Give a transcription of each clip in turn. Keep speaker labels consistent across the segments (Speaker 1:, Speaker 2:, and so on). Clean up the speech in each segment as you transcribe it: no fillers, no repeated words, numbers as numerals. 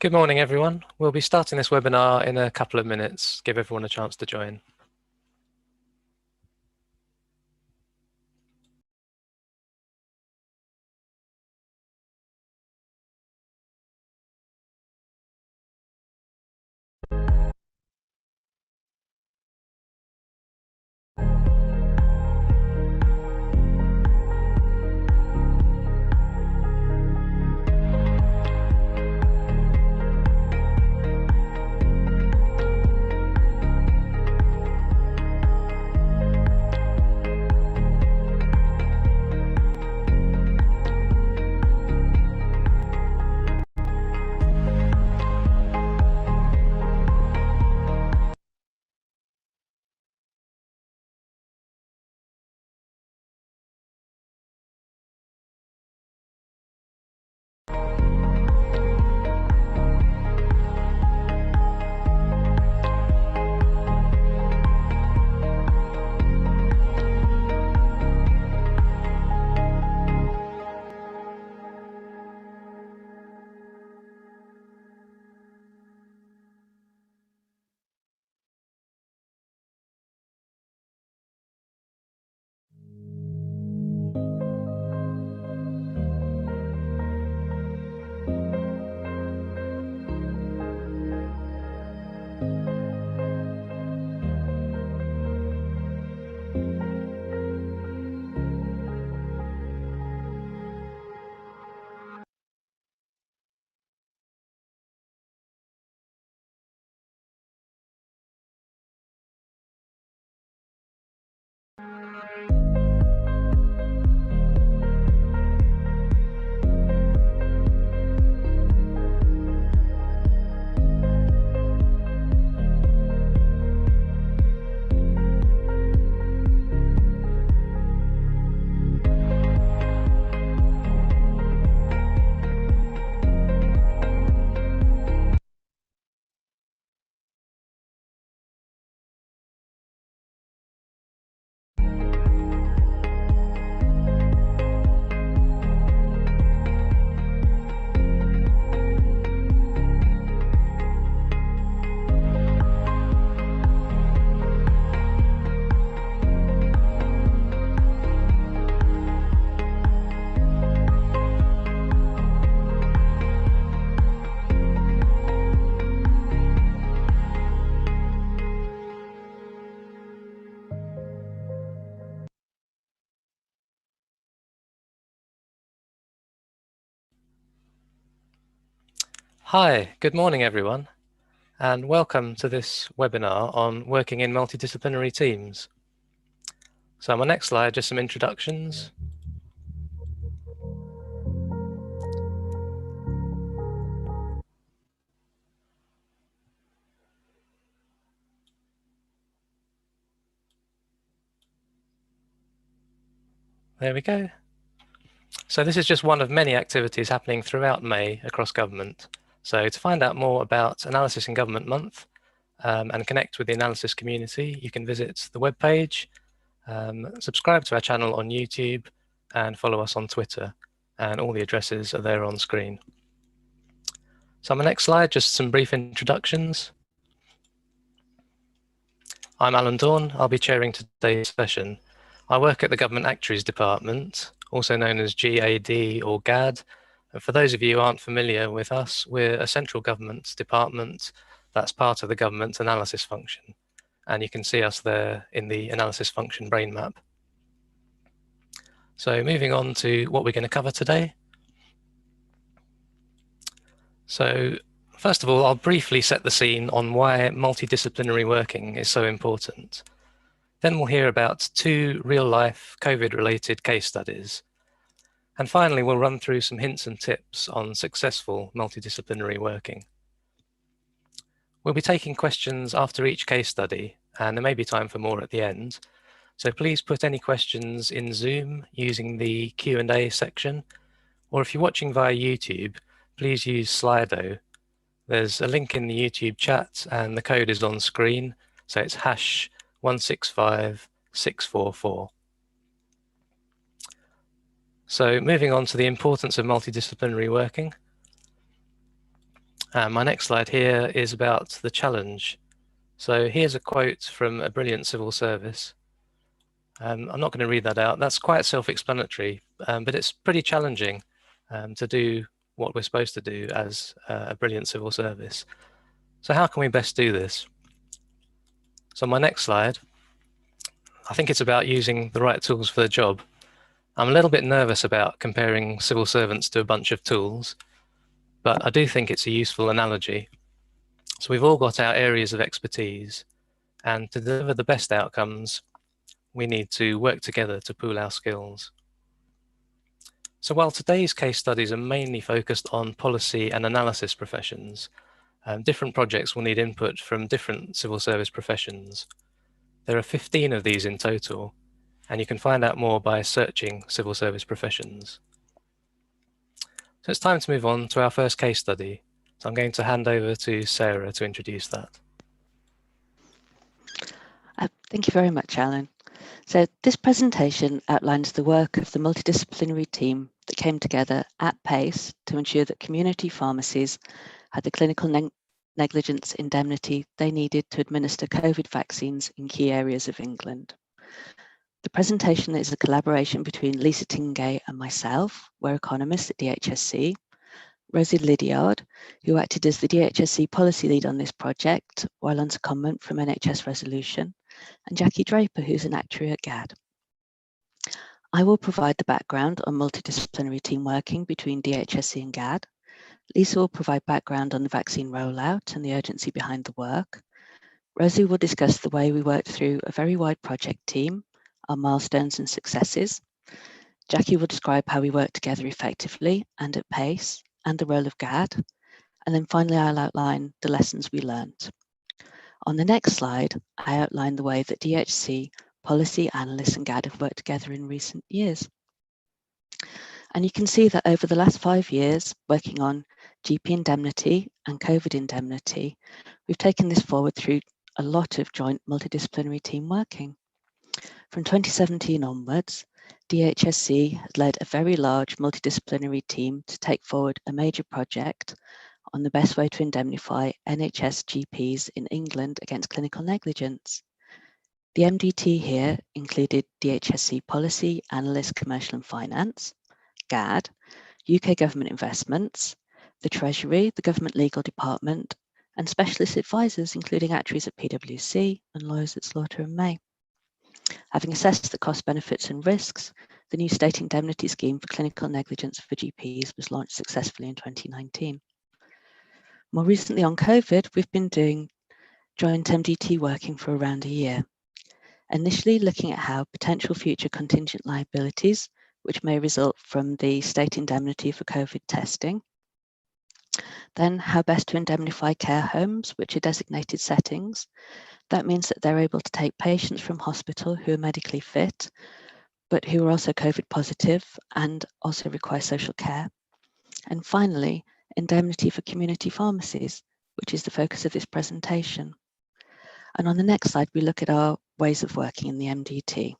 Speaker 1: Good morning, everyone. We'll be starting this webinar in a couple of minutes. Give everyone a chance to join. Hi, good morning, everyone, and welcome to this webinar on working in multidisciplinary teams. So on my next slide, just some introductions. There we go. So this is just one of many activities happening throughout May across government. So to find out more about Analysis in Government Month and connect with the analysis community, you can visit the webpage, subscribe to our channel on YouTube, and follow us on Twitter. And all the addresses are there on screen. So on the next slide, just some brief introductions. I'm Alan Dawn. I'll be chairing today's session. I work at the Government Actuaries Department, also known as GAD or GAD. And for those of you who aren't familiar with us, we're a central government department that's part of the government analysis function. And you can see us there in the analysis function brain map. So moving on to what we're going to cover today. So first of all, I'll briefly set the scene on why multidisciplinary working is so important. Then we'll hear about two real-life COVID-related case studies. And finally, we'll run through some hints and tips on successful multidisciplinary working. We'll be taking questions after each case study, and there may be time for more at the end. So please put any questions in Zoom using the Q&A section, or if you're watching via YouTube, please use Slido. There's a link in the YouTube chat and the code is on screen, so it's #165644. So moving on to the importance of multidisciplinary working. My next slide here is about the challenge. So here's a quote from a brilliant civil service. I'm not going to read that out. That's quite self-explanatory, but it's pretty challenging to do what we're supposed to do as a brilliant civil service. So how can we best do this? So my next slide, I think it's about using the right tools for the job. I'm a little bit nervous about comparing civil servants to a bunch of tools, but I do think it's a useful analogy. So we've all got our areas of expertise, and to deliver the best outcomes, we need to work together to pool our skills. So while today's case studies are mainly focused on policy and analysis professions, different projects will need input from different civil service professions. There are 15 of these in total, and you can find out more by searching civil service professions. So it's time to move on to our first case study. So I'm going to hand over to Sarah to introduce that.
Speaker 2: Thank you very much, Alan. So this presentation outlines the work of the multidisciplinary team that came together at pace to ensure that community pharmacies had the clinical negligence indemnity they needed to administer COVID vaccines in key areas of England. The presentation is a collaboration between Lisa Tingay and myself. We're economists at DHSC. Rosie Lydiard, who acted as the DHSC policy lead on this project while on secondment from NHS Resolution, and Jackie Draper, who's an actuary at GAD. I will provide the background on multidisciplinary team working between DHSC and GAD. Lisa will provide background on the vaccine rollout and the urgency behind the work. Rosie will discuss the way we worked through a very wide project team, our milestones and successes. Jackie will describe how we worked together effectively and at pace, and the role of GAD. And then finally, I'll outline the lessons we learned. On the next slide, I outline the way that DHC, policy analysts and GAD have worked together in recent years. And you can see that over the last 5 years, working on GP indemnity and COVID indemnity, we've taken this forward through a lot of joint multidisciplinary team working. From 2017 onwards, DHSC has led a very large multidisciplinary team to take forward a major project on the best way to indemnify NHS GPs in England against clinical negligence. The MDT here included DHSC Policy, Analyst, Commercial and Finance, GAD, UK Government Investments, the Treasury, the Government Legal Department, and specialist advisors, including actuaries at PwC and lawyers at Slaughter and May. Having assessed the cost, benefits and risks, the new state indemnity scheme for clinical negligence for GPs was launched successfully in 2019. More recently on COVID, we've been doing joint MDT working for around a year. Initially looking at how potential future contingent liabilities, which may result from the state indemnity for COVID testing, then how best to indemnify care homes, which are designated settings. That means that they're able to take patients from hospital who are medically fit, but who are also COVID positive and also require social care. And finally, indemnity for community pharmacies, which is the focus of this presentation. And on the next slide, we look at our ways of working in the MDT.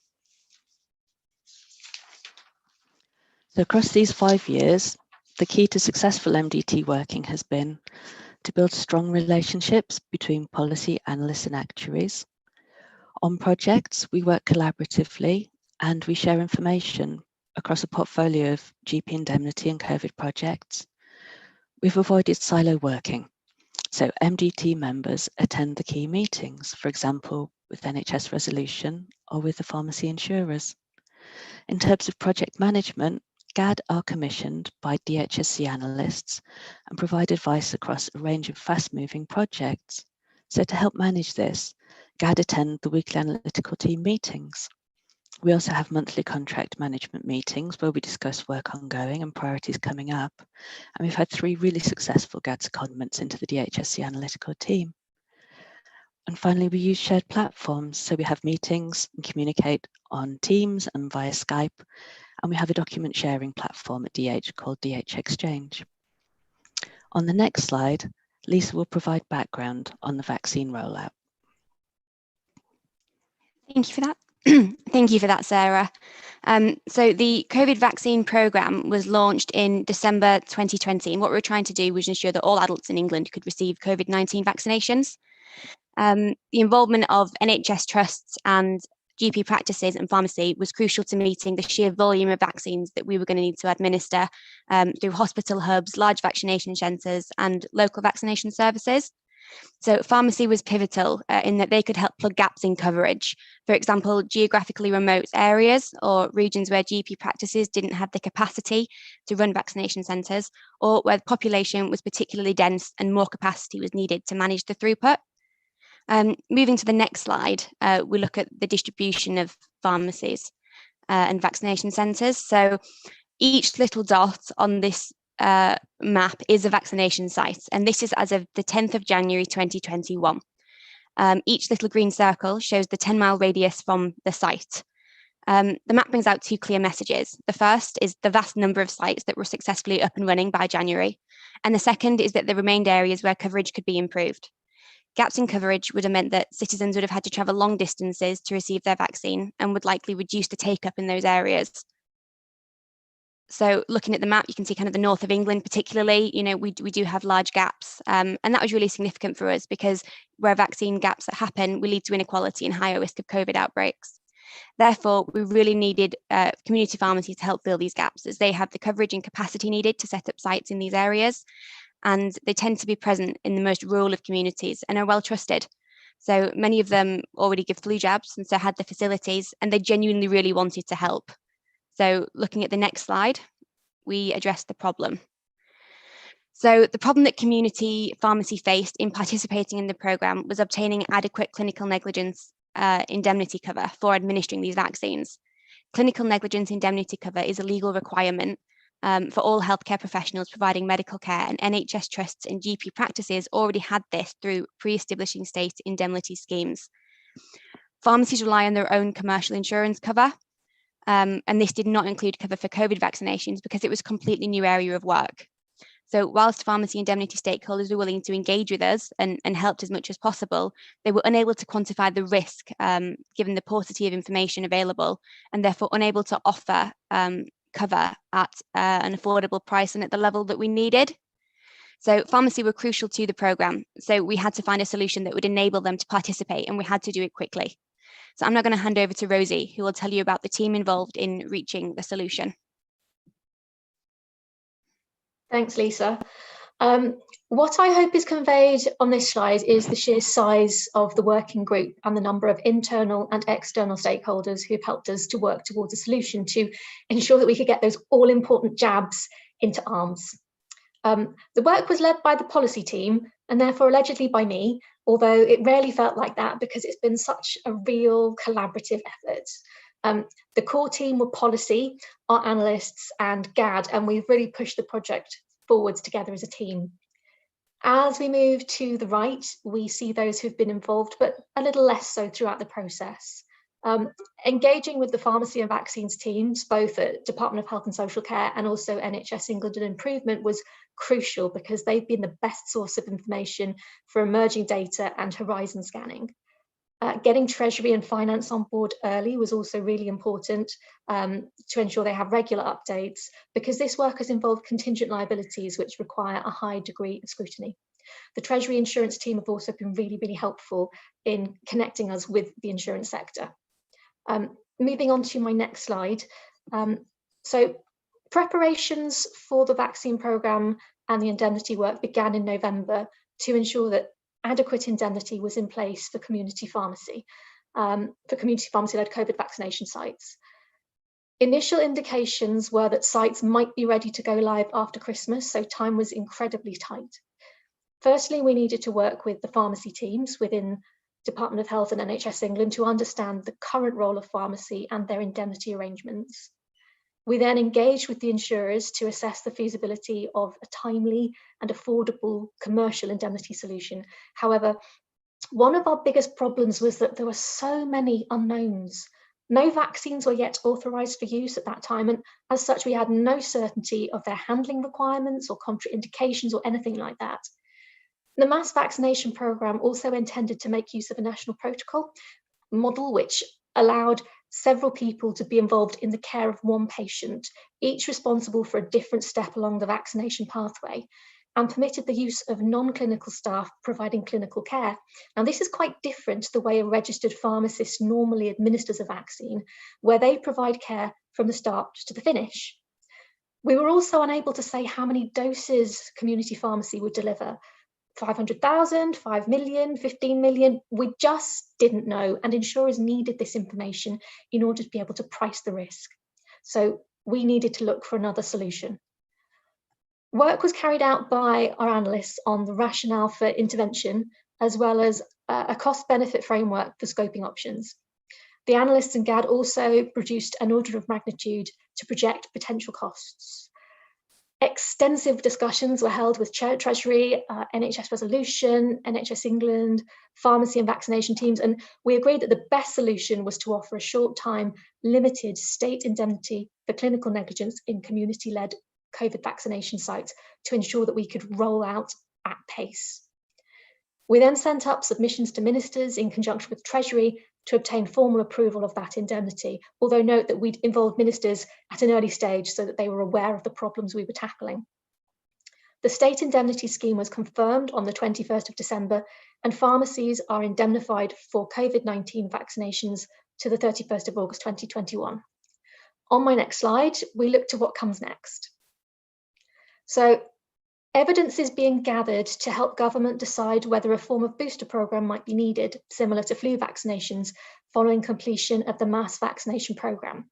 Speaker 2: So across these 5 years, the key to successful MDT working has been to build strong relationships between policy analysts and actuaries. On projects, we work collaboratively and we share information across a portfolio of GP indemnity and COVID projects. We've avoided silo working. So MDT members attend the key meetings, for example, with NHS Resolution or with the pharmacy insurers. In terms of project management, GAD are commissioned by DHSC analysts and provide advice across a range of fast-moving projects. So to help manage this, GAD attend the weekly analytical team meetings. We also have monthly contract management meetings where we discuss work ongoing and priorities coming up. And we've had 3 really successful GAD secondments into the DHSC analytical team. And finally, we use shared platforms. So we have meetings and communicate on Teams and via Skype. And we have a document sharing platform at DH called DH Exchange. On the next slide, Lisa will provide background on the vaccine rollout.
Speaker 3: Thank you for that. Thank you for that, Sarah. So the COVID vaccine programme was launched in December 2020, and what we were trying to do was ensure that all adults in England could receive COVID-19 vaccinations. The involvement of NHS trusts and GP practices and pharmacy was crucial to meeting the sheer volume of vaccines that we were going to need to administer through hospital hubs, large vaccination centres and local vaccination services. So pharmacy was pivotal in that they could help plug gaps in coverage. For example, geographically remote areas or regions where GP practices didn't have the capacity to run vaccination centres, or where the population was particularly dense and more capacity was needed to manage the throughput. Moving to the next slide, we look at the distribution of pharmacies and vaccination centres. So each little dot on this map is a vaccination site, and this is as of the 10th of January 2021. Each little green circle shows the 10-mile radius from the site. The map brings out two clear messages. The first is the vast number of sites that were successfully up and running by January, and the second is that there remained areas where coverage could be improved. Gaps in coverage would have meant that citizens would have had to travel long distances to receive their vaccine and would likely reduce the take-up in those areas. So looking at the map, you can see kind of the north of England particularly, we do have large gaps. And that was really significant for us because where vaccine gaps that happen will lead to inequality and higher risk of COVID outbreaks. Therefore, we really needed community pharmacies to help fill these gaps, as they have the coverage and capacity needed to set up sites in these areas. And they tend to be present in the most rural of communities and are well trusted. So many of them already give flu jabs and so had the facilities, and they genuinely really wanted to help. So looking at the next slide, we addressed the problem. So the problem that community pharmacy faced in participating in the programme was obtaining adequate clinical negligence indemnity cover for administering these vaccines. Clinical negligence indemnity cover is a legal requirement for all healthcare professionals providing medical care, and NHS trusts and GP practices already had this through pre-establishing state indemnity schemes. Pharmacies rely on their own commercial insurance cover, and this did not include cover for COVID vaccinations because it was a completely new area of work. So whilst pharmacy indemnity stakeholders were willing to engage with us and helped as much as possible, they were unable to quantify the risk given the paucity of information available, and therefore unable to offer cover at an affordable price and at the level that we needed. So pharmacy were crucial to the programme. So we had to find a solution that would enable them to participate, and we had to do it quickly. So I'm now going to hand over to Rosie, who will tell you about the team involved in reaching the solution.
Speaker 4: Thanks, Lisa. What I hope is conveyed on this slide is the sheer size of the working group and the number of internal and external stakeholders who've helped us to work towards a solution to ensure that we could get those all-important jabs into arms. The work was led by the policy team and therefore allegedly by me, although it rarely felt like that because it's been such a real collaborative effort. The core team were policy, our analysts and GAD, and we've really pushed the project forwards together as a team. As we move to the right, we see those who've been involved, but a little less so throughout the process. Engaging with the pharmacy and vaccines teams, both at Department of Health and Social Care and also NHS England and Improvement, was crucial because they've been the best source of information for emerging data and horizon scanning. Getting Treasury and Finance on board early was also really important to ensure they have regular updates, because this work has involved contingent liabilities which require a high degree of scrutiny. The Treasury insurance team have also been really, really helpful in connecting us with the insurance sector. Moving on to my next slide. So preparations for the vaccine programme and the indemnity work began in November to ensure that adequate indemnity was in place for community pharmacy, led COVID vaccination sites. Initial indications were that sites might be ready to go live after Christmas, so time was incredibly tight. Firstly, we needed to work with the pharmacy teams within Department of Health and NHS England to understand the current role of pharmacy and their indemnity arrangements. We then engaged with the insurers to assess the feasibility of a timely and affordable commercial indemnity solution. However, one of our biggest problems was that there were so many unknowns. No vaccines were yet authorised for use at that time, and as such, we had no certainty of their handling requirements or contraindications or anything like that. The mass vaccination programme also intended to make use of a national protocol model which allowed several people to be involved in the care of one patient, each responsible for a different step along the vaccination pathway, and permitted the use of non-clinical staff providing clinical care. Now, this is quite different to the way a registered pharmacist normally administers a vaccine, where they provide care from the start to the finish. We were also unable to say how many doses community pharmacy would deliver. 500,000, 5 million, 15 million, we just didn't know, and insurers needed this information in order to be able to price the risk. So we needed to look for another solution. Work was carried out by our analysts on the rationale for intervention, as well as a cost-benefit framework for scoping options. The analysts and GAD also produced an order of magnitude to project potential costs. Extensive discussions were held with Treasury, NHS Resolution, NHS England, pharmacy and vaccination teams, and we agreed that the best solution was to offer a short-time, limited state indemnity for clinical negligence in community-led COVID vaccination sites to ensure that we could roll out at pace. We then sent up submissions to ministers in conjunction with Treasury to obtain formal approval of that indemnity, although note that we'd involved ministers at an early stage so that they were aware of the problems we were tackling. The state indemnity scheme was confirmed on the 21st of December, and pharmacies are indemnified for COVID-19 vaccinations to the 31st of August 2021. On my next slide, we look to what comes next. So, evidence is being gathered to help government decide whether a form of booster programme might be needed, similar to flu vaccinations, following completion of the mass vaccination programme.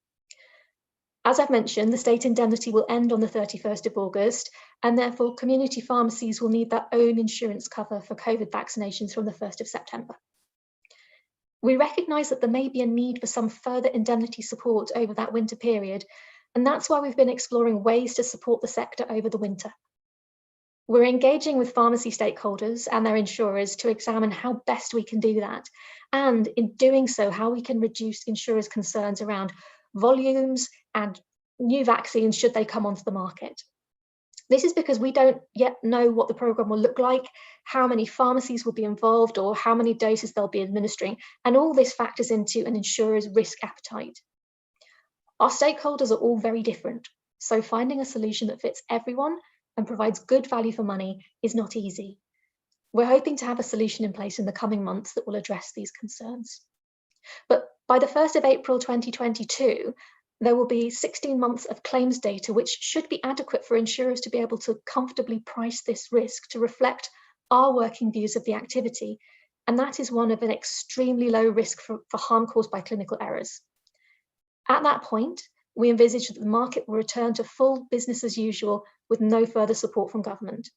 Speaker 4: As I've mentioned, the state indemnity will end on the 31st of August, and therefore community pharmacies will need their own insurance cover for COVID vaccinations from the 1st of September. We recognise that there may be a need for some further indemnity support over that winter period, and that's why we've been exploring ways to support the sector over the winter. We're engaging with pharmacy stakeholders and their insurers to examine how best we can do that, and in doing so, how we can reduce insurers' concerns around volumes and new vaccines should they come onto the market. This is because we don't yet know what the programme will look like, how many pharmacies will be involved, or how many doses they'll be administering, and all this factors into an insurer's risk appetite. Our stakeholders are all very different, so finding a solution that fits everyone and provides good value for money is not easy. We're hoping to have a solution in place in the coming months that will address these concerns. But by the 1st of April 2022, there will be 16 months of claims data, which should be adequate for insurers to be able to comfortably price this risk to reflect our working views of the activity. And that is one of an extremely low risk for harm caused by clinical errors. At that point, we envisage that the market will return to full business as usual with no further support from government.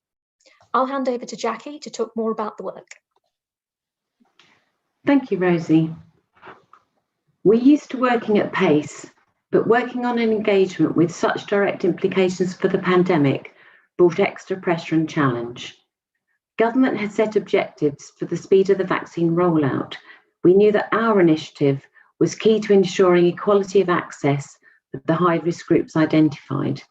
Speaker 4: I'll hand over to Jackie to talk more about the work.
Speaker 5: Thank you, Rosie. We're used to working at pace, but working on an engagement with such direct implications for the pandemic brought extra pressure and challenge. Government had set objectives for the speed of the vaccine rollout. We knew that our initiative was key to ensuring equality of access for the high-risk groups identified.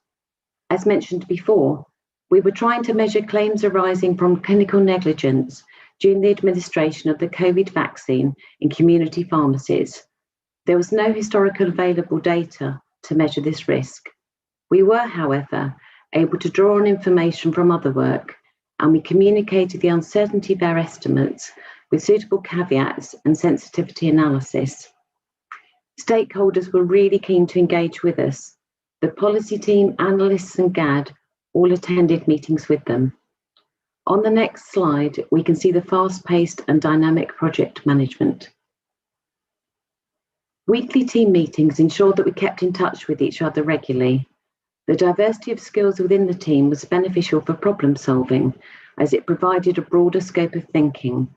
Speaker 5: As mentioned before, we were trying to measure claims arising from clinical negligence during the administration of the COVID vaccine in community pharmacies. There was no historical available data to measure this risk. We were, however, able to draw on information from other work, and we communicated the uncertainty of our estimates with suitable caveats and sensitivity analysis. Stakeholders were really keen to engage with us. The policy team, analysts and GAD all attended meetings with them. On the next slide, we can see the fast-paced and dynamic project management. Weekly team meetings ensured that we kept in touch with each other regularly. The diversity of skills within the team was beneficial for problem solving, as it provided a broader scope of thinking.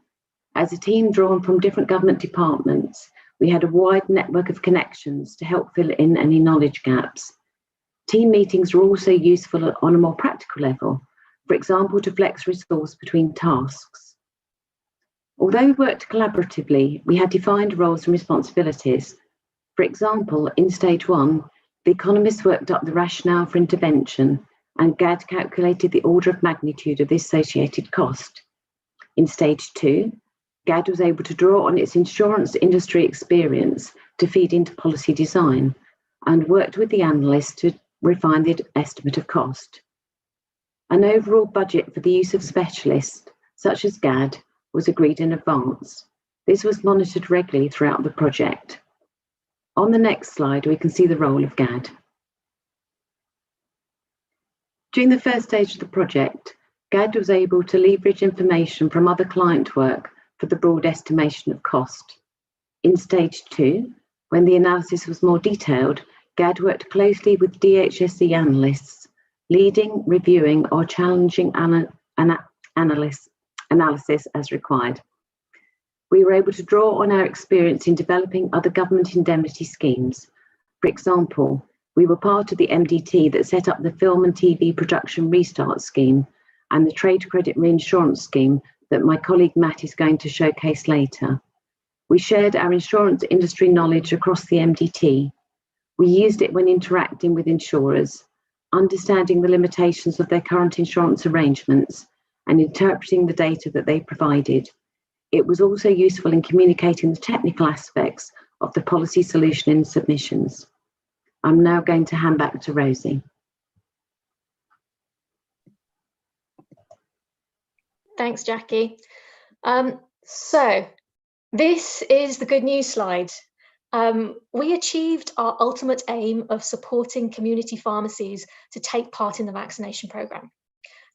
Speaker 5: As a team drawn from different government departments, we had a wide network of connections to help fill in any knowledge gaps. Team meetings were also useful on a more practical level, for example, to flex resource between tasks. Although we worked collaboratively, we had defined roles and responsibilities. For example, in stage 1, the economists worked up the rationale for intervention, and GAD calculated the order of magnitude of the associated cost. In stage 2, GAD was able to draw on its insurance industry experience to feed into policy design and worked with the analysts to refine the estimate of cost. An overall budget for the use of specialists, such as GAD, was agreed in advance. This was monitored regularly throughout the project. On the next slide, we can see the role of GAD. During the first stage of the project, GAD was able to leverage information from other client work for the broad estimation of cost. In stage 2, when the analysis was more detailed, GAD worked closely with DHSE analysts, leading, reviewing, or challenging analysis as required. We were able to draw on our experience in developing other government indemnity schemes. For example, we were part of the MDT that set up the Film and TV Production Restart Scheme and the Trade Credit Reinsurance Scheme that my colleague Matt is going to showcase later. We shared our insurance industry knowledge across the MDT. We used it when interacting with insurers, understanding the limitations of their current insurance arrangements and interpreting the data that they provided. It was also useful in communicating the technical aspects of the policy solution in submissions. I'm now going to hand back to Rosie.
Speaker 4: Thanks, Jackie. So this is the good news slide. We achieved our ultimate aim of supporting community pharmacies to take part in the vaccination programme.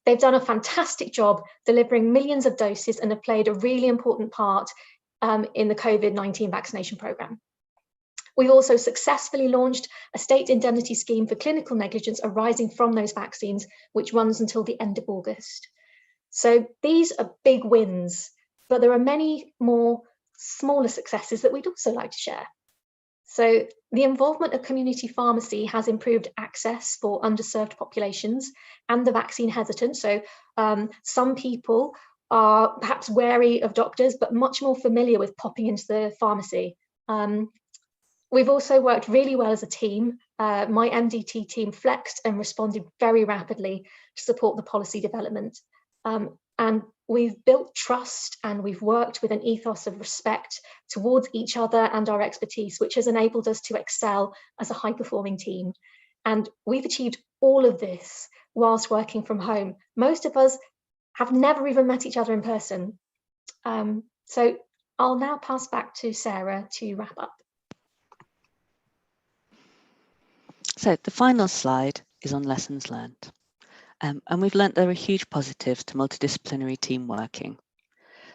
Speaker 4: They've done a fantastic job delivering millions of doses and have played a really important part in the COVID-19 vaccination programme. We've also successfully launched a state indemnity scheme for clinical negligence arising from those vaccines, which runs until the end of August. So these are big wins, but there are many more smaller successes that we'd also like to share. So the involvement of community pharmacy has improved access for underserved populations and the vaccine hesitant. So some people are perhaps wary of doctors, but much more familiar with popping into the pharmacy. We've also worked really well as a team. My MDT team flexed and responded very rapidly to support the policy development. And we've built trust and we've worked with an ethos of respect towards each other and our expertise, which has enabled us to excel as a high-performing team. And we've achieved all of this whilst working from home. Most of us have never even met each other in person. So I'll now pass back to Sarah to wrap up.
Speaker 2: So the final slide is on lessons learned. And we've learnt there are huge positives to multidisciplinary team working.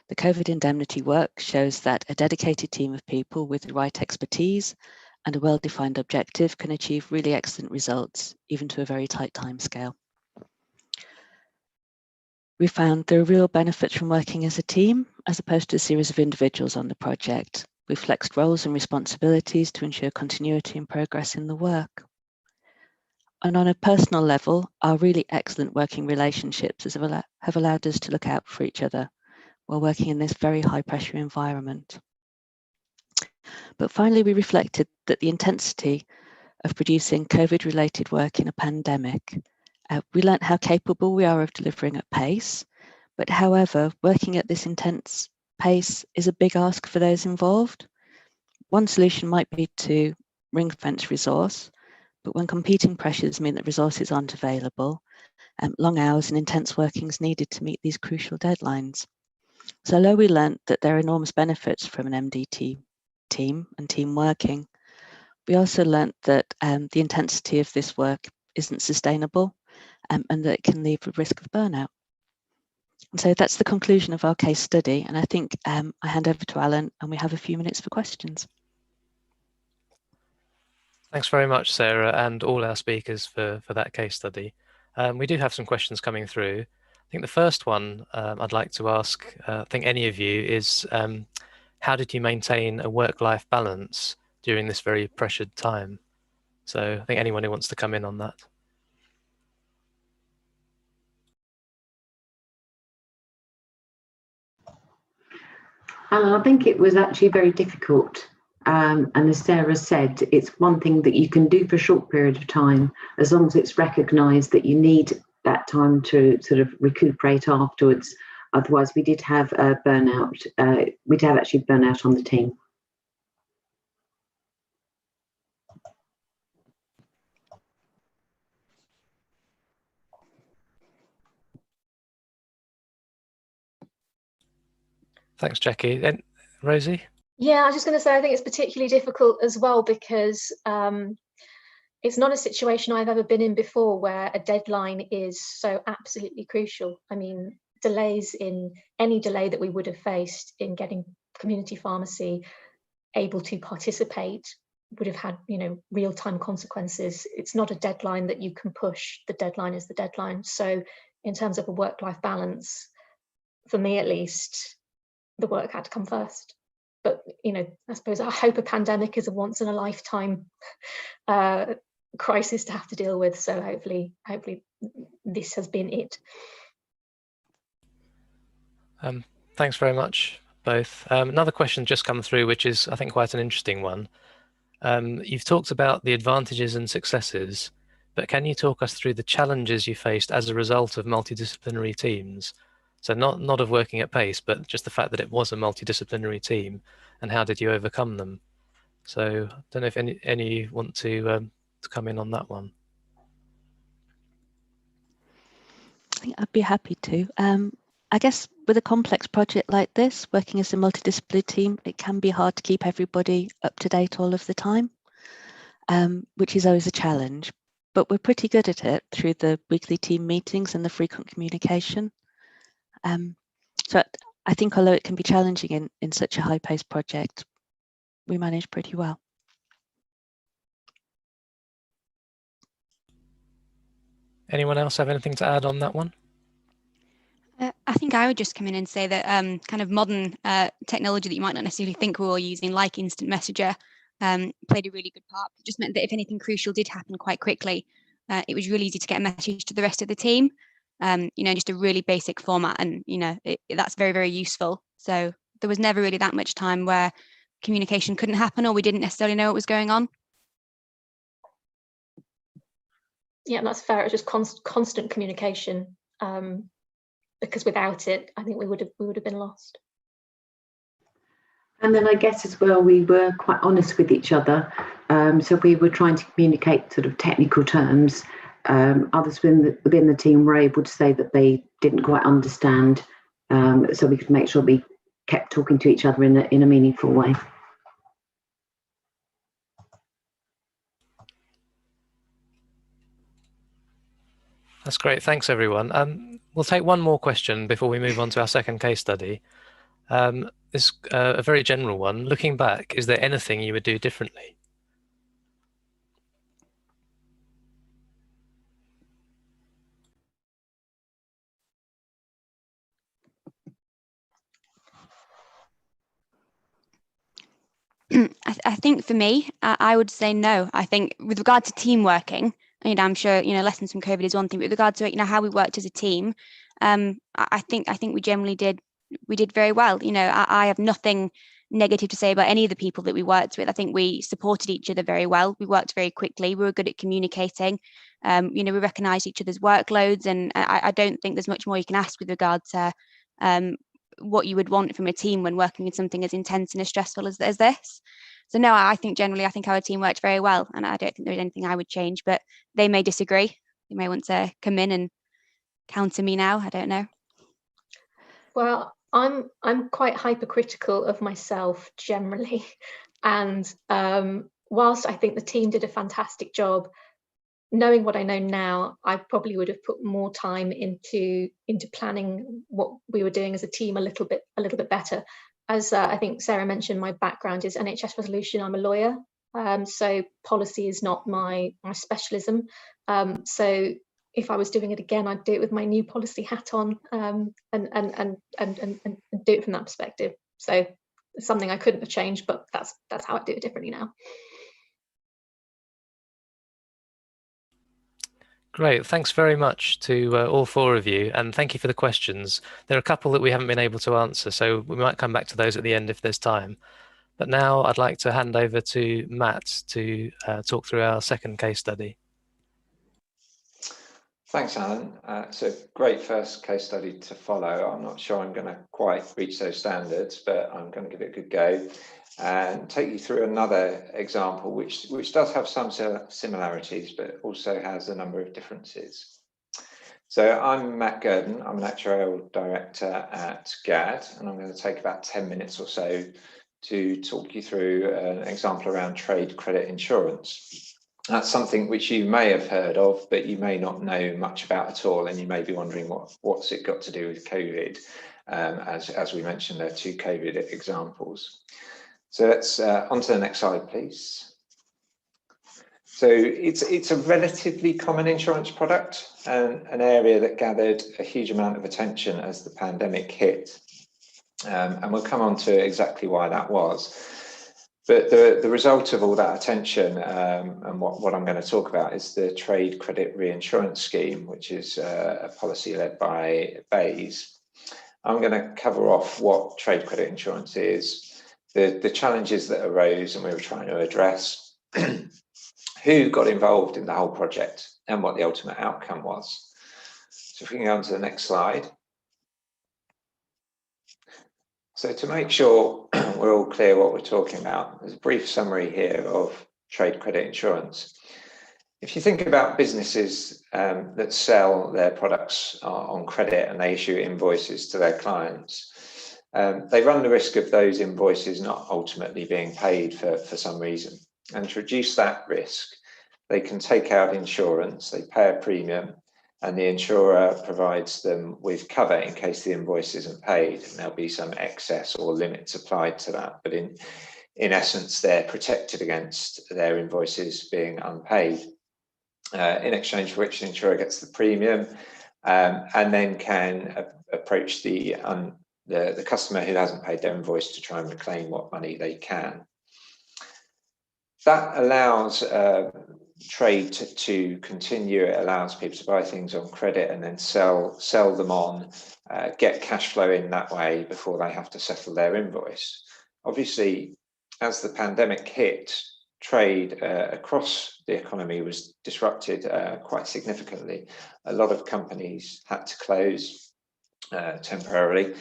Speaker 2: The COVID indemnity work shows that a dedicated team of people with the right expertise and a well-defined objective can achieve really excellent results, even to a very tight timescale. We found there are real benefits from working as a team, as opposed to a series of individuals on the project. We flexed roles and responsibilities to ensure continuity and progress in the work. And on a personal level, our really excellent working relationships have allowed us to look out for each other while working in this very high pressure environment. But finally, we reflected that the intensity of producing COVID-related work in a pandemic, we learnt how capable we are of delivering at pace, but however, working at this intense pace is a big ask for those involved. One solution might be to ring-fence resource, but when competing pressures mean that resources aren't available, long hours and intense working is needed to meet these crucial deadlines. So although we learnt that there are enormous benefits from an MDT team and team working, we also learnt that the intensity of this work isn't sustainable and that it can leave a risk of burnout. And so that's the conclusion of our case study. And I think I hand over to Alan and we have a few minutes for questions.
Speaker 1: Thanks very much, Sarah, and all our speakers for that case study. We do have some questions coming through. I think the first one I'd like to ask, I think any of you, is how did you maintain a work-life balance during this very pressured time? So I think anyone who wants to come in on that.
Speaker 5: I think it was actually very difficult. And as Sarah said, it's one thing that you can do for a short period of time, as long as it's recognised that you need that time to sort of recuperate afterwards Otherwise, we did have burnout. We did have actually burnout on the team.
Speaker 1: Thanks, Jackie. And Rosie?
Speaker 4: Yeah, I was just going to say, I think it's particularly difficult as well because it's not a situation I've ever been in before where a deadline is so absolutely crucial. I mean, any delay that we would have faced in getting community pharmacy able to participate would have had, real-time consequences. It's not a deadline that you can push. The deadline is the deadline. So in terms of a work-life balance, for me at least, the work had to come first. But, I suppose I hope a pandemic is a once in a lifetime crisis to have to deal with. So hopefully this has been it.
Speaker 1: Thanks very much, both. Another question just come through, which is, I think, quite an interesting one. You've talked about the advantages and successes, but can you talk us through the challenges you faced as a result of multidisciplinary teams? So not of working at pace, but just the fact that it was a multidisciplinary team, and how did you overcome them? So I don't know if any want to come in on that one.
Speaker 2: I think I'd be happy to. I guess with a complex project like this, working as a multidisciplinary team, it can be hard to keep everybody up to date all of the time, which is always a challenge. But we're pretty good at it through the weekly team meetings and the frequent communication. So I think although it can be challenging in such a high-paced project, we manage pretty well.
Speaker 1: Anyone else have anything to add on that one?
Speaker 3: I think I would just come in and say that kind of modern technology that you might not necessarily think we're all using, like Instant Messenger, played a really good part. It just meant that if anything crucial did happen quite quickly, it was really easy to get a message to the rest of the team. Just a really basic format, and that's very, very useful. So there was never really that much time where communication couldn't happen or we didn't necessarily know what was going on.
Speaker 4: Yeah, that's fair. It's just constant communication, because without it, I think we would have been lost.
Speaker 5: And then I guess as well, we were quite honest with each other. So we were trying to communicate sort of technical terms. Others within the team were able to say that they didn't quite understand, so we could make sure we kept talking to each other in a meaningful way.
Speaker 1: That's great. Thanks, everyone. We'll take one more question before we move on to our second case study. This is a very general one. Looking back, is there anything you would do differently?
Speaker 3: I think for me, I would say no. I think with regard to team working, I'm sure lessons from COVID is one thing, but with regard to how we worked as a team, I think we generally did very well. I have nothing negative to say about any of the people that we worked with. I think we supported each other very well. We worked very quickly. We were good at communicating. We recognised each other's workloads, and I don't think there's much more you can ask with regard to what you would want from a team when working with something as intense and as stressful as this. So no, I think generally our team worked very well, and I don't think there's anything I would change, but they may disagree. They may want to come in and counter me now. I don't know.
Speaker 4: Well, I'm quite hypercritical of myself generally, and whilst I think the team did a fantastic job, knowing what I know now, I probably would have put more time into planning what we were doing as a team a little bit better. As I think Sarah mentioned, my background is NHS resolution. I'm a lawyer, so policy is not my specialism. So if I was doing it again, I'd do it with my new policy hat on, and do it from that perspective. So it's something I couldn't have changed, but that's how I do it differently now.
Speaker 1: Great. Thanks very much to all four of you, and thank you for the questions. There are a couple that we haven't been able to answer, so we might come back to those at the end if there's time. But now I'd like to hand over to Matt to talk through our second case study.
Speaker 6: Thanks, Alan. It's a great first case study to follow. I'm not sure I'm going to quite reach those standards, but I'm going to give it a good go and take you through another example, which does have some similarities, but also has a number of differences. So I'm Matt Gurdon. I'm an actuarial director at GAD, and I'm going to take about 10 minutes or so to talk you through an example around trade credit insurance. That's something which you may have heard of, but you may not know much about at all, and you may be wondering what's it got to do with COVID. As we mentioned, there are two COVID examples. So let's on to the next slide, please. So it's a relatively common insurance product and an area that gathered a huge amount of attention as the pandemic hit. And we'll come on to exactly why that was. But the result of all that attention and what I'm going to talk about is the Trade Credit Reinsurance Scheme, which is a policy led by BAYS. I'm going to cover off what trade credit insurance is, the challenges that arose and we were trying to address, who got involved in the whole project, and what the ultimate outcome was. So if we can go on to the next slide. So to make sure we're all clear what we're talking about, there's a brief summary here of trade credit insurance. If you think about businesses that sell their products on credit and they issue invoices to their clients, they run the risk of those invoices not ultimately being paid for some reason. And to reduce that risk, they can take out insurance, they pay a premium, and the insurer provides them with cover in case the invoice isn't paid, and there'll be some excess or limits applied to that. But in essence, they're protected against their invoices being unpaid, in exchange for which the insurer gets the premium and then can approach the customer who hasn't paid their invoice to try and reclaim what money they can. That allows trade to continue. It allows people to buy things on credit and then sell them on, get cash flow in that way before they have to settle their invoice. Obviously, as the pandemic hit, trade across the economy was disrupted quite significantly. A lot of companies had to close temporarily,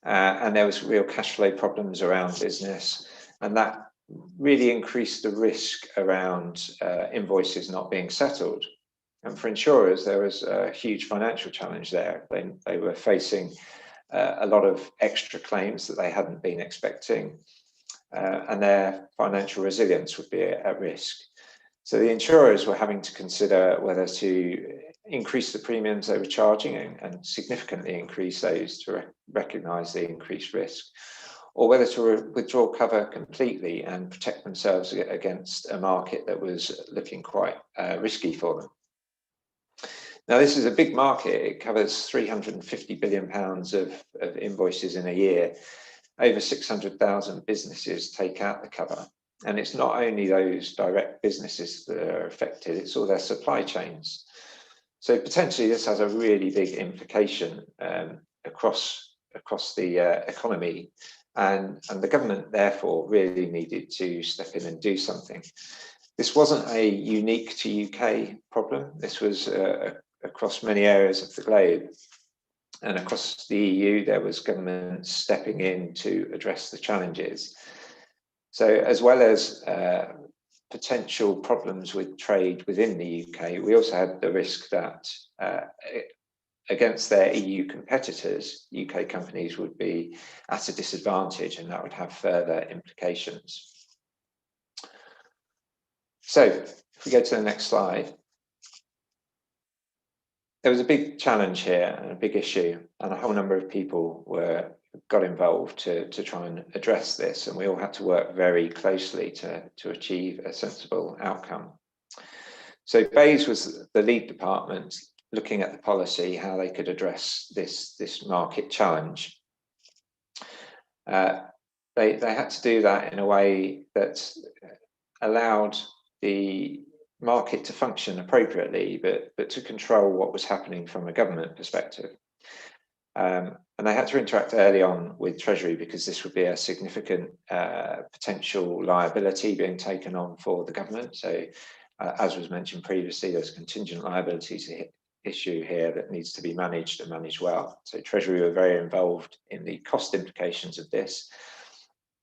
Speaker 6: and there was real cash flow problems around business, and that really increased the risk around invoices not being settled. And for insurers, there was a huge financial challenge there. They were facing a lot of extra claims that they hadn't been expecting, and their financial resilience would be at risk. So the insurers were having to consider whether to increase the premiums they were charging and significantly increase those to recognise the increased risk, or whether to withdraw cover completely and protect themselves against a market that was looking quite risky for them. Now, this is a big market. It covers £350 billion of invoices in a year. Over 600,000 businesses take out the cover. And it's not only those direct businesses that are affected, it's all their supply chains. So potentially this has a really big implication across the economy. And the government, therefore, really needed to step in and do something. This wasn't a unique to UK problem. This was across many areas of the globe. And across the EU, there was government stepping in to address the challenges. So as well as potential problems with trade within the UK, we also had the risk that against their EU competitors, UK companies would be at a disadvantage, and that would have further implications. So if we go to the next slide, there was a big challenge here and a big issue, and a whole number of people got involved to try and address this, and we all had to work very closely to achieve a sensible outcome. So BAYS was the lead department looking at the policy, how they could address this market challenge. They had to do that in a way that allowed the market to function appropriately, but to control what was happening from a government perspective. And they had to interact early on with Treasury because this would be a significant potential liability being taken on for the government. So as was mentioned previously, there's contingent liabilities issue here that needs to be managed and managed well. So Treasury were very involved in the cost implications of this,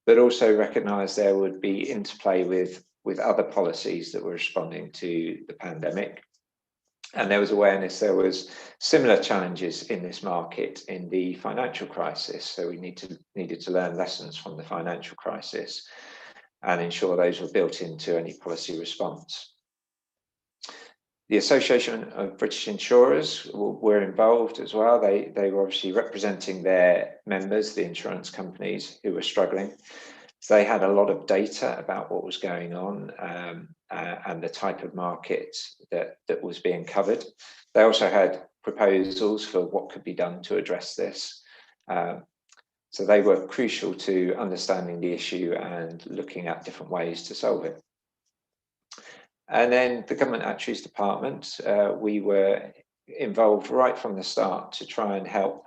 Speaker 6: but also recognised there would be interplay with other policies that were responding to the pandemic. And there was awareness there was similar challenges in this market in the financial crisis. So we needed to learn lessons from the financial crisis and ensure those were built into any policy response. The Association of British Insurers were involved as well. They were obviously representing their members, the insurance companies who were struggling. So they had a lot of data about what was going on and the type of market that was being covered. They also had proposals for what could be done to address this. So they were crucial to understanding the issue and looking at different ways to solve it. And then the Government Actuaries Department, we were involved right from the start to try and help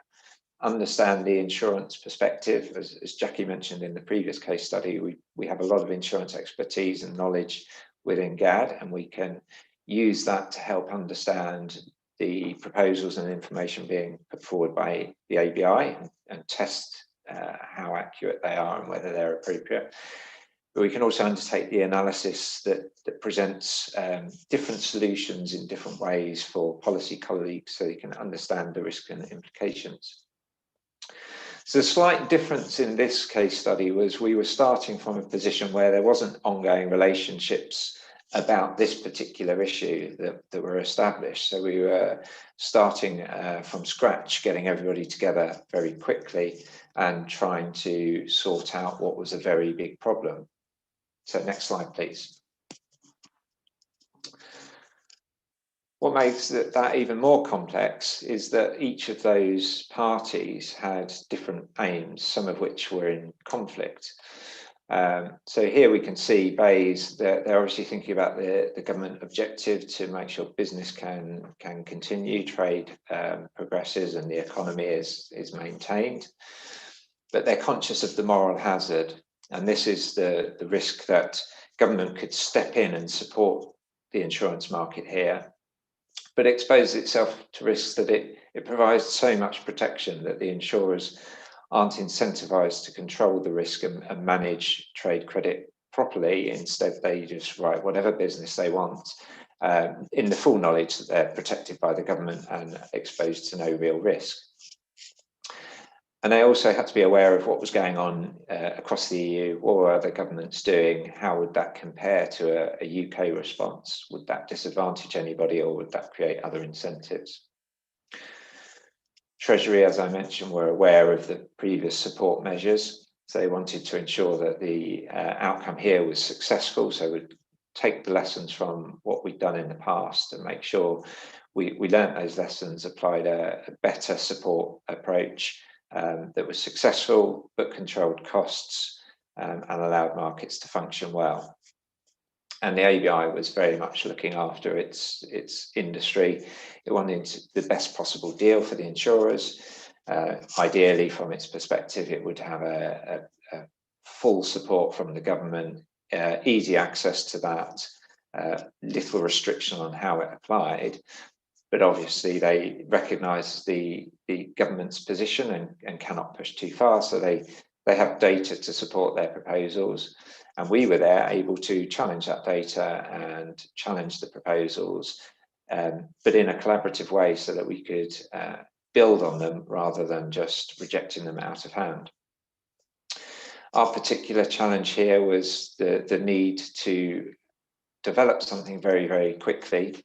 Speaker 6: understand the insurance perspective. As Jackie mentioned in the previous case study, we have a lot of insurance expertise and knowledge within GAD, and we can use that to help understand the proposals and information being put forward by the ABI and test how accurate they are and whether they're appropriate. But we can also undertake the analysis that presents different solutions in different ways for policy colleagues so you can understand the risk and implications. So the slight difference in this case study was we were starting from a position where there wasn't ongoing relationships about this particular issue that were established. So we were starting from scratch, getting everybody together very quickly and trying to sort out what was a very big problem. So next slide, please. What makes that even more complex is that each of those parties had different aims, some of which were in conflict. So here we can see BEIS, they're obviously thinking about the government objective to make sure business can continue, trade progresses and the economy is maintained. But they're conscious of the moral hazard. And this is the risk that government could step in and support the insurance market here, but exposes itself to risks that it provides so much protection that the insurers aren't incentivized to control the risk and manage trade credit properly. Instead, they just write whatever business they want in the full knowledge that they're protected by the government and exposed to no real risk. And they also had to be aware of what was going on across the EU. What were other governments doing? How would that compare to a UK response? Would that disadvantage anybody or would that create other incentives? Treasury, as I mentioned, were aware of the previous support measures. So they wanted to ensure that the outcome here was successful. So we'd take the lessons from what we'd done in the past and make sure we learned those lessons, applied a better support approach that was successful but controlled costs and allowed markets to function well. And the ABI was very much looking after its industry. It wanted the best possible deal for the insurers. Ideally, from its perspective, it would have a full support from the government, easy access to that, little restriction on how it applied. But obviously they recognise the government's position and cannot push too far. So they have data to support their proposals. And we were there able to challenge that data and challenge the proposals, but in a collaborative way so that we could build on them rather than just rejecting them out of hand. Our particular challenge here was the need to develop something very, very quickly.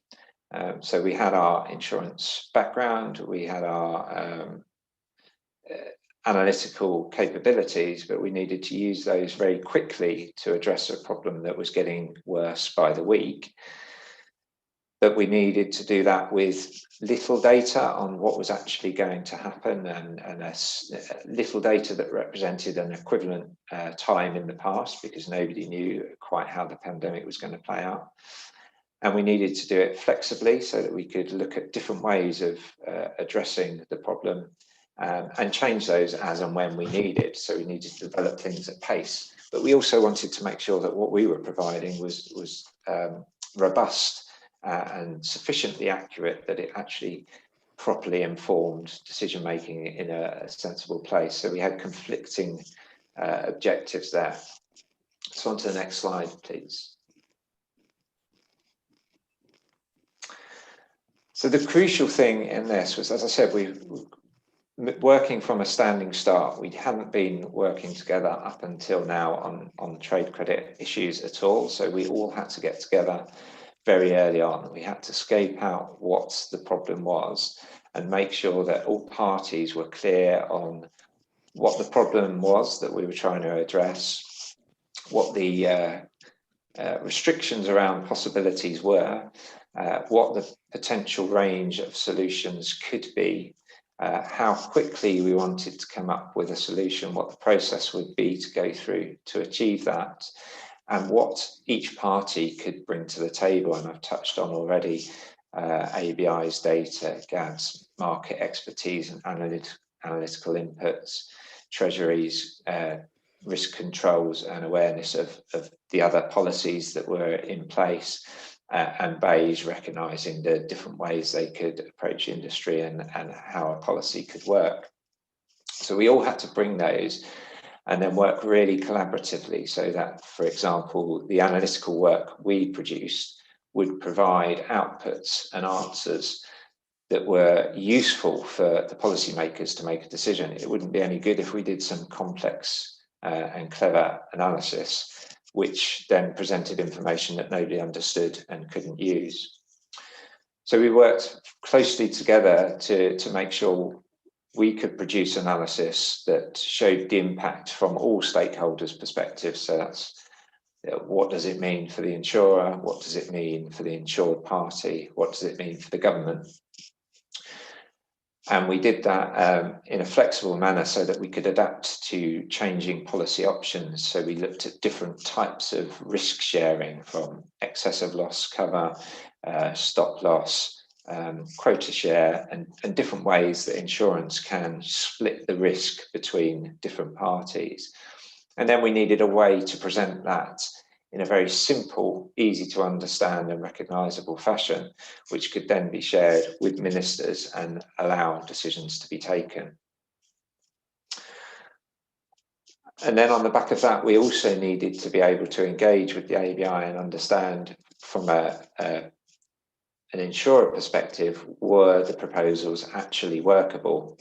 Speaker 6: So we had our insurance background, we had our analytical capabilities, but we needed to use those very quickly to address a problem that was getting worse by the week. But we needed to do that with little data on what was actually going to happen and little data that represented an equivalent time in the past, because nobody knew quite how the pandemic was going to play out. And we needed to do it flexibly so that we could look at different ways of addressing the problem and change those as and when we needed. So we needed to develop things at pace. But we also wanted to make sure that what we were providing was robust and sufficiently accurate that it actually properly informed decision making in a sensible place. So we had conflicting objectives there. So on to the next slide, please. So the crucial thing in this was, as I said, working from a standing start. We hadn't been working together up until now on trade credit issues at all. So we all had to get together very early on. We had to scope out what the problem was and make sure that all parties were clear on what the problem was that we were trying to address, what the restrictions around possibilities were, what the potential range of solutions could be, how quickly we wanted to come up with a solution, what the process would be to go through to achieve that, and what each party could bring to the table. And I've touched on already ABI's data, GAD's market expertise and analytical inputs, Treasury's risk controls and awareness of the other policies that were in place, and BEIS recognising the different ways they could approach industry and how a policy could work. So we all had to bring those and then work really collaboratively so that, for example, the analytical work we produced would provide outputs and answers that were useful for the policymakers to make a decision. It wouldn't be any good if we did some complex and clever analysis, which then presented information that nobody understood and couldn't use. So we worked closely together to make sure we could produce analysis that showed the impact from all stakeholders' perspectives. So that's what does it mean for the insurer? What does it mean for the insured party? What does it mean for the government? And we did that in a flexible manner so that we could adapt to changing policy options. So we looked at different types of risk sharing, from excessive loss cover, stop loss, quota share, and different ways that insurance can split the risk between different parties. And then we needed a way to present that in a very simple, easy to understand and recognisable fashion, which could then be shared with ministers and allow decisions to be taken. And then on the back of that, we also needed to be able to engage with the ABI and understand from an insurer perspective, were the proposals actually workable?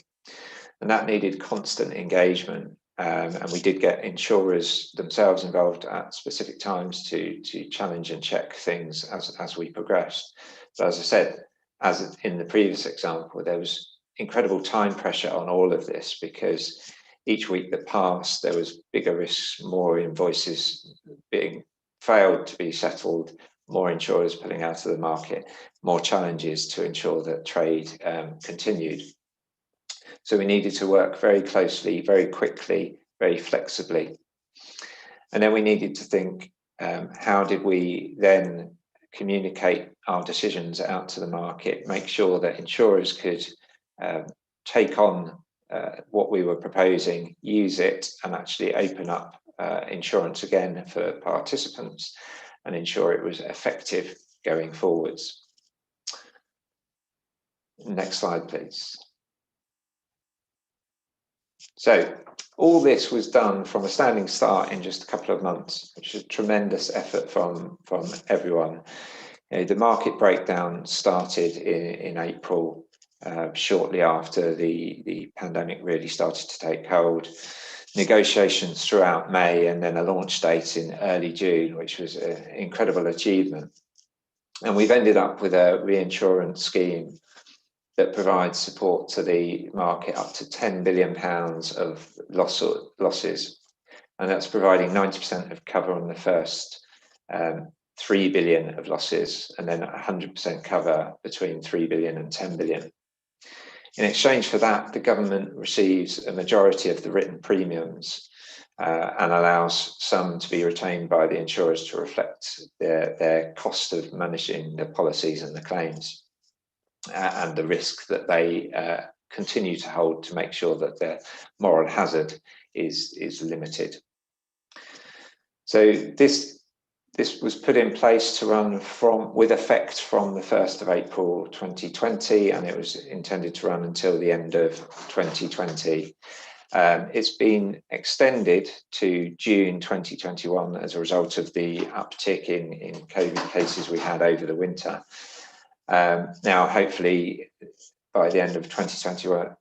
Speaker 6: And that needed constant engagement. And we did get insurers themselves involved at specific times to challenge and check things as we progressed. But as I said, as in the previous example, there was incredible time pressure on all of this, because each week that passed, there was bigger risks, more invoices being failed to be settled, more insurers pulling out of the market, more challenges to ensure that trade continued. So we needed to work very closely, very quickly, very flexibly. And then we needed to think, how did we then communicate our decisions out to the market, make sure that insurers could take on what we were proposing, use it, and actually open up insurance again for participants and ensure it was effective going forwards. Next slide, please. So all this was done from a standing start in just a couple of months, which is a tremendous effort from everyone. You know, the market breakdown started in April, shortly after the pandemic really started to take hold. Negotiations throughout May, and then a launch date in early June, which was an incredible achievement. And we've ended up with a reinsurance scheme that provides support to the market up to £10 billion of losses. And that's providing 90% of cover on the first 3 billion of losses, and then 100% cover between 3 billion and 10 billion. In exchange for that, the government receives a majority of the written premiums and allows some to be retained by the insurers to reflect their cost of managing the policies and the claims, and the risk that they continue to hold to make sure that their moral hazard is limited. So this This was put in place to run with effect from the 1st of April 2020, and it was intended to run until the end of 2020. It's been extended to June 2021 as a result of the uptick in COVID cases we had over the winter. Now, hopefully, by the end of 2021,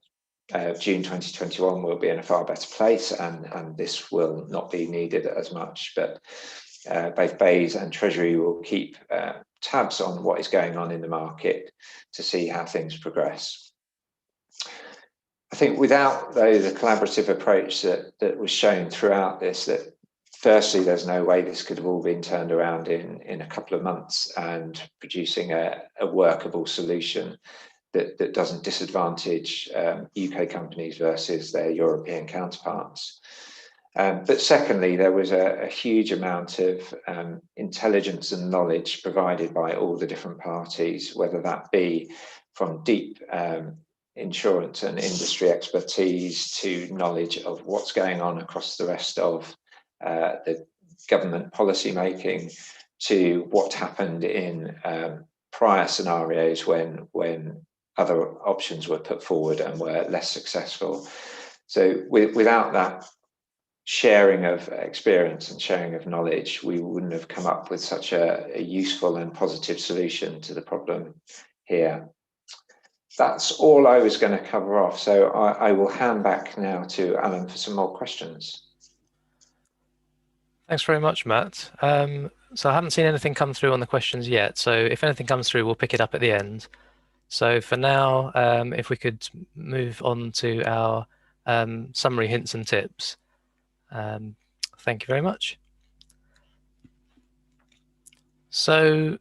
Speaker 6: June 2021, we'll be in a far better place, and this will not be needed as much. But both BEIS and Treasury will keep tabs on what is going on in the market to see how things progress. I think without, though, the collaborative approach that was shown throughout this, that firstly, there's no way this could have all been turned around in a couple of months and producing a workable solution that doesn't disadvantage UK companies versus their European counterparts. But secondly, there was a huge amount of intelligence and knowledge provided by all the different parties, whether that be from deep insurance and industry expertise to knowledge of what's going on across the rest of the government policy making, to what happened in prior scenarios when other options were put forward and were less successful. So without that sharing of experience and sharing of knowledge, we wouldn't have come up with such a useful and positive solution to the problem here. That's all I was going to cover off. So I will hand back now to Alan for some more questions.
Speaker 1: Thanks very much, Matt. So I haven't seen anything come through on the questions yet. So if anything comes through, we'll pick it up at the end. So for now, if we could move on to our summary hints and tips. Thank you very much. So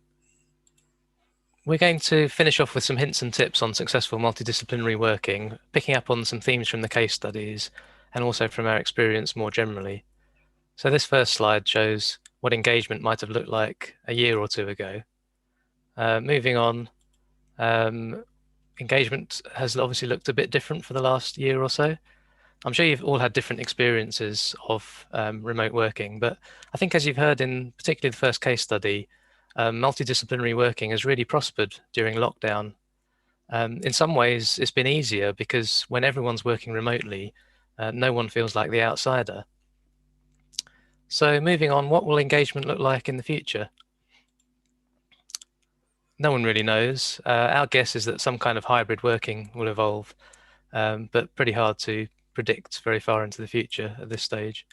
Speaker 1: we're going to finish off with some hints and tips on successful multidisciplinary working, picking up on some themes from the case studies and also from our experience more generally. So this first slide shows what engagement might have looked like a year or two ago. Moving on, engagement has obviously looked a bit different for the last year or so. I'm sure you've all had different experiences of remote working, but I think as you've heard in particularly the first case study, multidisciplinary working has really prospered during lockdown. In some ways, it's been easier because when everyone's working remotely, no one feels like the outsider. So moving on, what will engagement look like in the future? No one really knows. Our guess is that some kind of hybrid working will evolve, but pretty hard to predict very far into the future at this stage.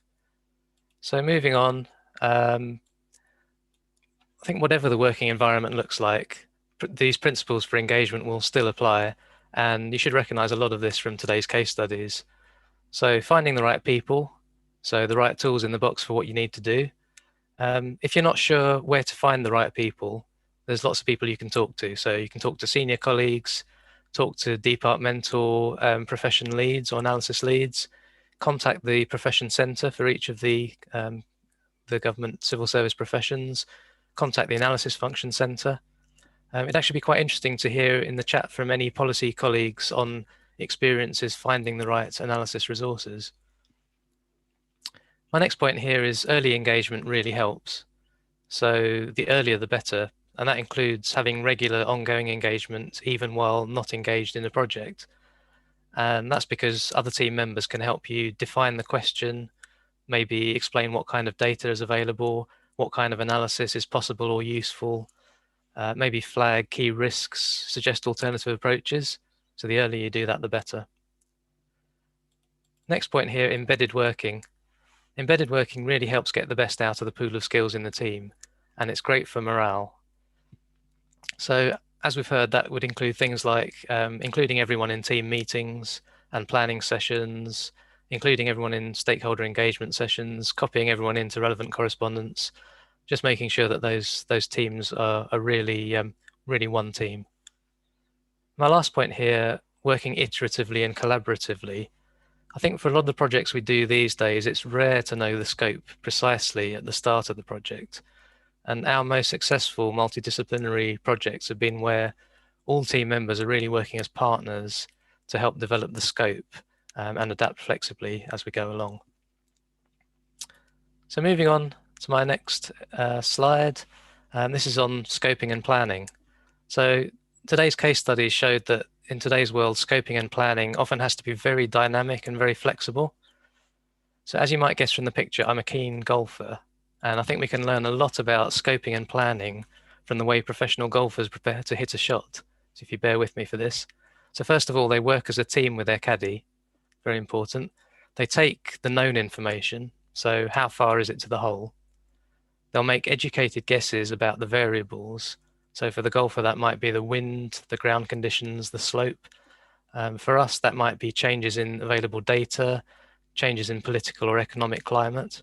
Speaker 1: So moving on, I think whatever the working environment looks like, these principles for engagement will still apply, and you should recognize a lot of this from today's case studies. So finding the right people, so the right tools in the box for what you need to do. If you're not sure where to find the right people, there's lots of people you can talk to. So you can talk to senior colleagues, talk to departmental profession leads or analysis leads, contact the profession centre for each of the government civil service professions, contact the analysis function centre. It'd actually be quite interesting to hear in the chat from any policy colleagues on experiences finding the right analysis resources. My next point here is early engagement really helps. So the earlier the better, and that includes having regular ongoing engagement even while not engaged in a project. And that's because other team members can help you define the question, maybe explain what kind of data is available, what kind of analysis is possible or useful, maybe flag key risks, suggest alternative approaches. So the earlier you do that, the better. Next point here, embedded working. Embedded working really helps get the best out of the pool of skills in the team, and it's great for morale. So as we've heard, that would include things like including everyone in team meetings and planning sessions, including everyone in stakeholder engagement sessions, copying everyone into relevant correspondence, just making sure that those teams are really one team. My last point here, working iteratively and collaboratively. I think for a lot of the projects we do these days, it's rare to know the scope precisely at the start of the project. And our most successful multidisciplinary projects have been where all team members are really working as partners to help develop the scope and adapt flexibly as we go along. So moving on to my next slide. This is on scoping and planning. So today's case study showed that in today's world, scoping and planning often has to be very dynamic and very flexible. So as you might guess from the picture, I'm a keen golfer, and I think we can learn a lot about scoping and planning from the way professional golfers prepare to hit a shot. So if you bear with me for this. So first of all, they work as a team with their caddy, very important. They take the known information, so how far is it to the hole? They'll make educated guesses about the variables. So for the golfer, that might be the wind, the ground conditions, the slope. For us, that might be changes in available data, changes in political or economic climate.